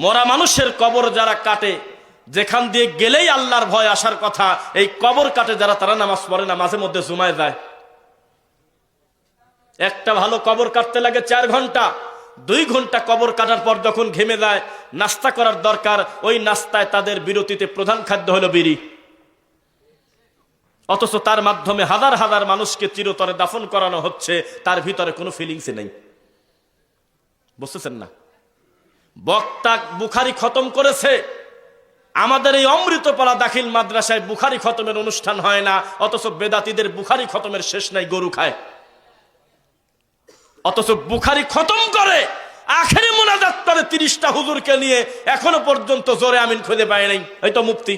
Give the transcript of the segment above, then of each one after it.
মরা মানুষের কবর যারা কাটে, যেখান দিয়ে গেলেই আল্লাহর ভয় আসার কথা, এই কবর কাটে যারা, তারা নামাজ পড়ে না, মাঝে মধ্যে জুমায় যায়। একটা ভালো কবর কাটতে লাগে 4 ঘন্টা, 2 ঘন্টা কবর কাটার পর যখন ঘেমে যায়, নাস্তা করার দরকার, ওই নাস্তায় তাদের বিরতিতে প্রধান খাদ্য হলো বিড়ি। অথচ তার মাধ্যমে হাজার হাজার মানুষকে চিরতরে দাফন করানো হচ্ছে, তার ভিতরে কোনো ফিলিংস নেই। বুঝতেছেন না? বক্তা বুখারী খতম করেছে, আমাদের এই অমৃতপাড়া দাখিল মাদ্রাসায় বুখারী খতমের অনুষ্ঠান হয় না, অথচ বেদাতীদের বুখারী খতমের শেষ নাই, গরু খায়। অথচ বুখারী খতম করে আখেরি মুনাজাত করে 30টা হুজুরকে নিয়ে, এখনো পর্যন্ত জোরে আমিন খুঁজে পায় নাই। হয়তো মুফতি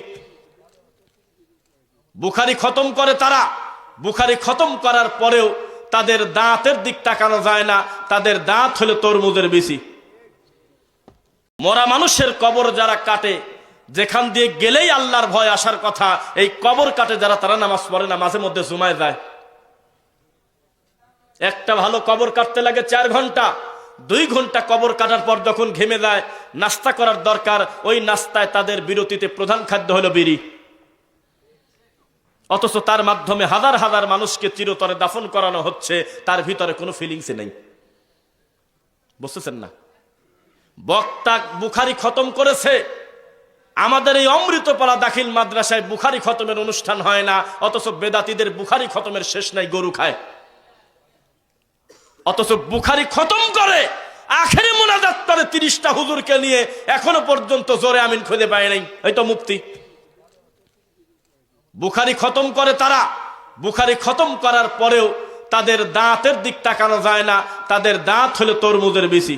বুখারী খতম করে তারা, বুখারী খতম করার পরেও তাদের দাঁতের দিক তাকানো যায় না, তাদের দাঁত হলো তরমুজের বিচি। মরা মানুষের কবর যারা কাটে, যেখান দিয়ে গেলেই আল্লাহর ভয় আসার কথা, এই কবর কাটে যারা, তারা নামাজ পড়ে না, মাঝে মধ্যে জুমায় যায়। একটা ভালো কবর কাটতে লাগে 4 ঘন্টা, 2 ঘন্টা কবর কাটার পর যখন ঘেমে যায়, নাস্তা করার দরকার, ওই নাস্তায় তাদের বিরতিতে প্রধান খাদ্য হলো বিড়ি। অথচ তার মাধ্যমে হাজার হাজার মানুষকে চিরতরে দাফন করানো হচ্ছে, তার ভিতরে কোনো ফিলিংস নেই। বুঝতেছেন না? বক্তা বুখারী খতম করেছে, আমাদের এই অমৃতপাড়া দাখিল মাদ্রাসায় বুখারী খতমের অনুষ্ঠান হয় না, অথচ বেদাতীদের বুখারী খতমের শেষ নাই, গরু খায়। অথচ বুখারী খতম করে আখেরি মুনাজাত করে 30টা হুজুরকে নিয়ে, এখনো পর্যন্ত জোরে আমিন খুঁজে পায় নাই। হয়তো মুফতি বুখারী খতম করে তারা, বুখারী খতম করার পরেও তাদের দাঁতের দিক তাকানো যায় না, তাদের দাঁত হলো তরমুজের বিচি।